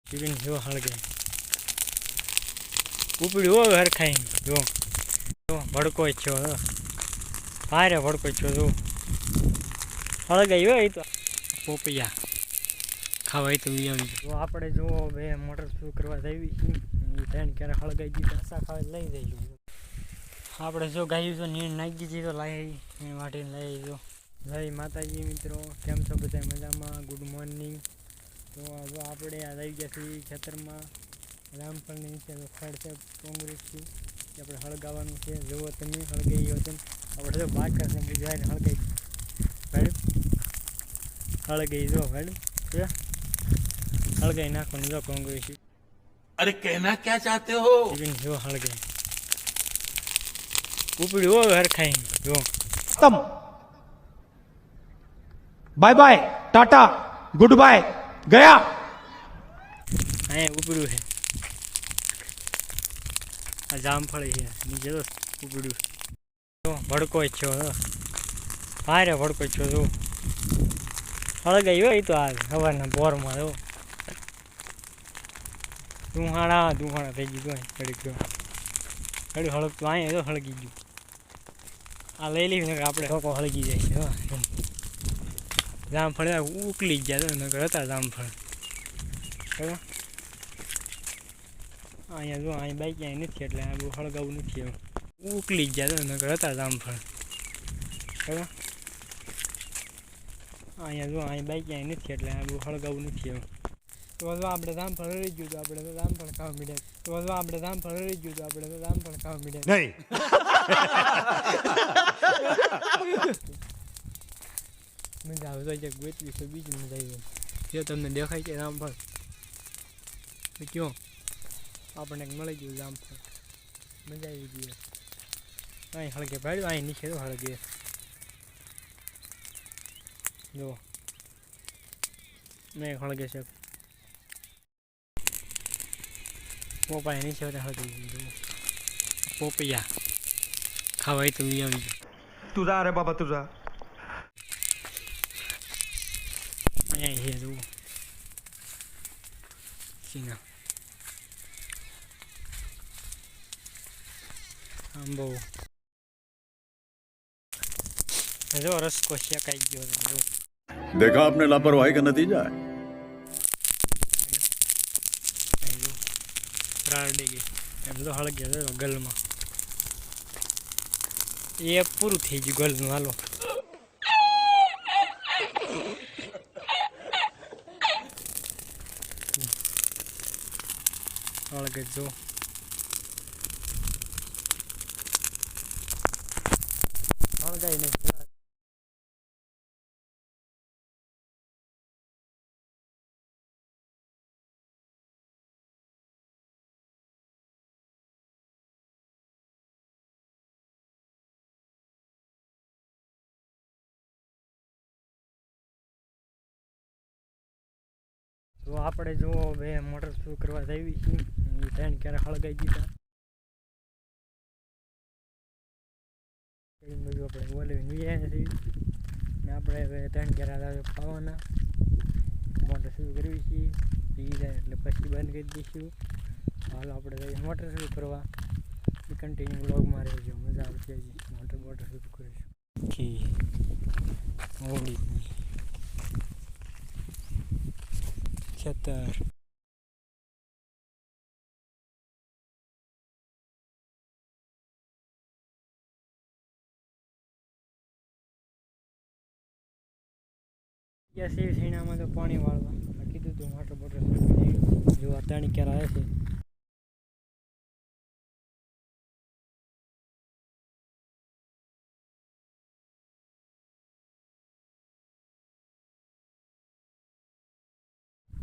Chicken જો હળગે ઉપડી હો ઘર ખાઈ જો ભડકો છો ભારે ભડકો છો જો હળગાઈ હોય તો પોપિયા ખાવાય તો આવી જો આપણે જો બે મોટર શરૂ કરવા જઈએ છીએ ત્રણ ક્યારે હળગાઈ દીધા આશા ખાવા લઈ જઈશું આપણે જો ગાયું તો નીર નાખી દીધી તો લાવી વાટીને લઈ જો જય માતાજી મિત્રો, કેમ છો બધા મજામાં? Good morning. તો જો આપણે આ આવી ગયા છીએ ખેતરમાં રામફળની નીચે ફળ છે કોંગ્રેસથી કે આપણે હળગાવાનું છે. જુઓ તમે હળગાઈ ગયો તમે આપણે જો બાકર ને બીજા હળગાઈ ભાડું હળગાઈ જો ભાડું છે હળગાઈ નાખવાનું જો કોંગ્રેસ. અરે કહેના ક્યાં ચાહતે હો? જો હળગાઈ ઉપડી હો ઘર ખાઈ જો खत्म bye bye tata goodbye गया. અહીંયા ઉપડ્યું છે આ જામફળ છે નીચે તો ઉપડ્યું જો ભડકો છો ભારે ભડકો છો જો હળગાઈ હોય તો આ સવારના બોરમાં જો દુહાણા થઈ ગયું ઘડીક જો ઘડી હળગતું અહીંયા જો હળગી ગયું આ લઈ લઈને આપણે લોકો હળગી જાય છે જામફળ ઉકલી ગયા તો નગર હતા જામફળ બરાબર. અહીંયા જો અહીં બાઈક ક્યાંય નથી એટલે આ બહુ હળગાવું નથી એમ ઉકલી ગયા તો નગર હતા જામફળ બરાબર. અહીંયા જો અહીં બાઈક ક્યાંય નથી એટલે આ બહુ હળગાવું નથી એમ તો જો આપણે જામફળ રહી ગયું તો આપણે તો જામફળ ખાવા મળ્યા તો જો આપણે જામફળ રહી ગયું તો આપણે તો જામફળ ખાવા મળ્યા नहीं મજા આવે તો ગોતવી છે બીજી મજા આવી જો તમને દેખાય છે જામફળ તો કયો આપણને મળી ગયું જામફળ મજા આવી ગઈ અહીં હળગે ભાડ્યું અહીં નીચે તો હળગે જો મેં હળગે છે પોપાય નીચે હળગી ગયું પોપિયા ખાવાય તો આવી ગયું तुझा अरे बाबा तुझा અહીંયા છે જુઓ સીના આંબો જો રસકો શેકાઈ ગયો છે જો देखा आपने लापरवाही का नतीजा है. રારડી ગઈ એમ તો હળગ્યા છે ગલમાં એ પૂરું થઈ ગયું ગલનું હાલો હળગે જો હળગાઈ નહીં તો આપણે જો બે મોટર શરૂ કરવા જઈએ છીએ ત્રણ ક્યારે હળગાઈ દીધા બધું આપણે બોલાવીને વીયા છીએ ને આપણે હવે ત્રણ ક્યારે પાવાના મોટર શરૂ કરવી છીએ પી જાય એટલે પછી બંધ કરી દઈશું. હાલો આપણે જઈએ મોટર શરૂ કરવા કન્ટિન્યુ વ્લોગમાં રહેજો મજા આવશે હજી મોટર શરૂ કરીશું ઓળી ખેતર સીણામાં તો પાણી વાળવા કીધું તું મોટર બોટર જો આ ત્રણ ક્યારે આવે છે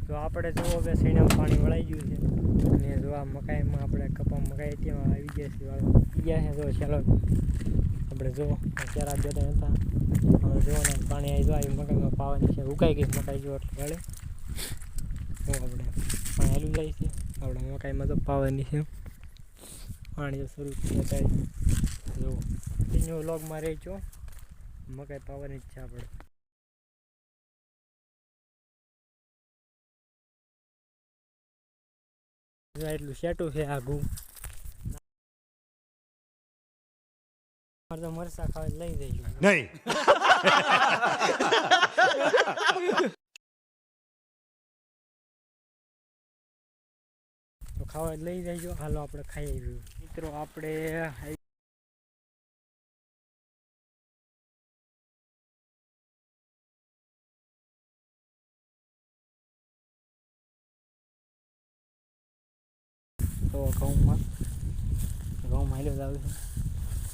તો આપણે જો હવે સીણામાં પાણી વળાઈ ગયું છે અને જો આ મકાઈમાં આપણે કપા મકાઈ ત્યાં આવી ગયા છે જો ચાલો આપણે જો ચારા બેટા હતા હવે જો ને પાણી આવી જો આવી મકાઈમાં પાવાની છે ઉકાઈ ગઈ મકાઈ જો એટલે ગળે જો આપણે પાણી હાલું જાય છે આપણે મકાઈમાં તો પાવાની છે પાણી તો શરૂ થઈ જાય જો એનો વ્લોગમાં રહેજો મકાઈ પાવાની જ છે આપણે એટલું સેટું છે આઘું. તો મરસા ખાવા લઈ જઈશું. नहीं તો ખાવા લઈ જઈજો. હાલો આપણે ખાઈ આવ્યું મિત્રો. આપણે તો ઘઉંમાં હાલ્યો જ આવે છે.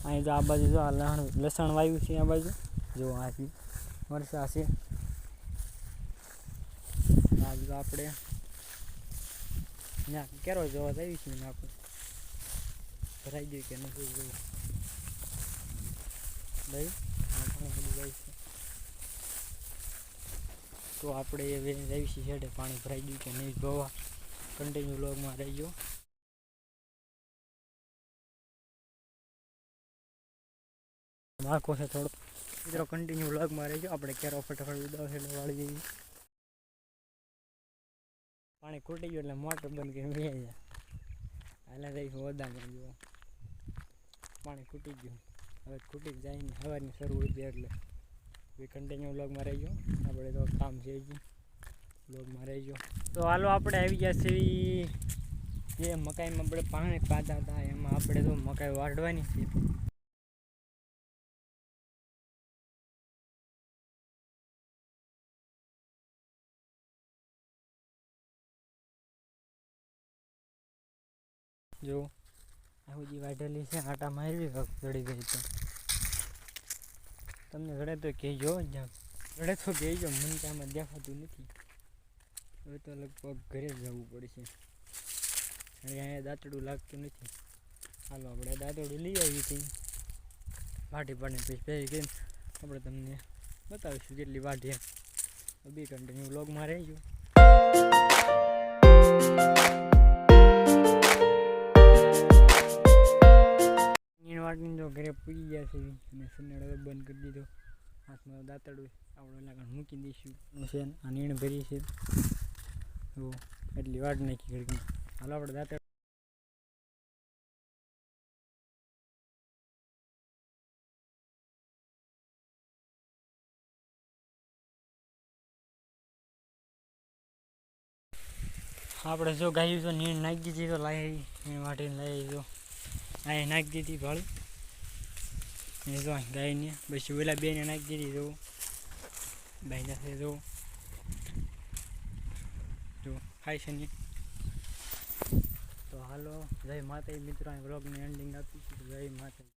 અહીં તો આ બાજુ જો આ લસણ વાવ્યું છે. આ બાજુ જો આથી મરચાં છે. આ બાજુ આપણે ના કેરો જોવા જઈએ છીએ ને આપણે ભરાઈ ગયું કે નથી જોયું ભાઈ બધું જાય છે. તો આપણે હવે જઈએ છીએ છેડે. પાણી ભરાઈ ગયું કે નહીં જોવા કન્ટિન્યુ વ્લોગમાં રહી ગયો. આખો છે થોડો મિત્રો કન્ટિન્યુ વ્લોગમાં રહેજો. આપણે કેરો ફટાફટ ઉડાવશે એટલે વાળી જઈએ. પાણી ખૂટી ગયું એટલે મોટર બંધ કરીને બેસી જાય. હાલે જઈશું ઓદામાં. જુઓ પાણી ખૂટી ગયું. હવે ખૂટી જાય ને સવારની શરૂ હતી એટલે કન્ટિન્યુ વ્લોગમાં રહેજો. આપણે તો કામ છે જ વ્લોગમાં રહેજો. તો હાલો આપણે આવી ગયા છીએ જે મકાઈમાં આપણે પાણી પાતા હતા એમાં આપણે તો મકાઈ વાઢવાની છે. જો આવું જે વાઢેલી છે આટા મારી જડી ગઈ. તો તમને ઘરે તો કહેજો. ઘરે તો કહેજો. મને તો આમાં દેખાતું નથી. હવે તો લગભગ ઘરે જ જવું પડશે. અહીંયા દાંતડું લાગતું નથી. હાલો આપણે દાંતડું લઈ આવી હતી. વાઢી પાડીને પછી પહેરી ગઈ આપણે તમને બતાવીશું કેટલી વાઢી. બી કન્ટિન્યુ વ્લોગમાં રહેજો. વાટની જો ઘરે પૂજી ગયા છે અને સન્નાળો બંધ કરી દીધો. હાથમાં દાંતડું આપણે લાગણ મૂકી દઈશું છે. આ નીણ ભરી છે તો એટલી વાટ નાખી ઘડી. હાલો આપણે દાંતડ આપણે જો ગાયું તો નીણ નાખી દીધી. તો લાવી નીણ વાટીને લાવી જો અહીં નાખી દીધી ભાળી એ જો ગાયને. પછી ઓલા બેને નાખી દીધી. જો ભાઈ છે જો ખાય છે ને. તો હાલો જય માતા મિત્રો. અહીં વ્લોગની એન્ડિંગ આપી છે. જય માતા.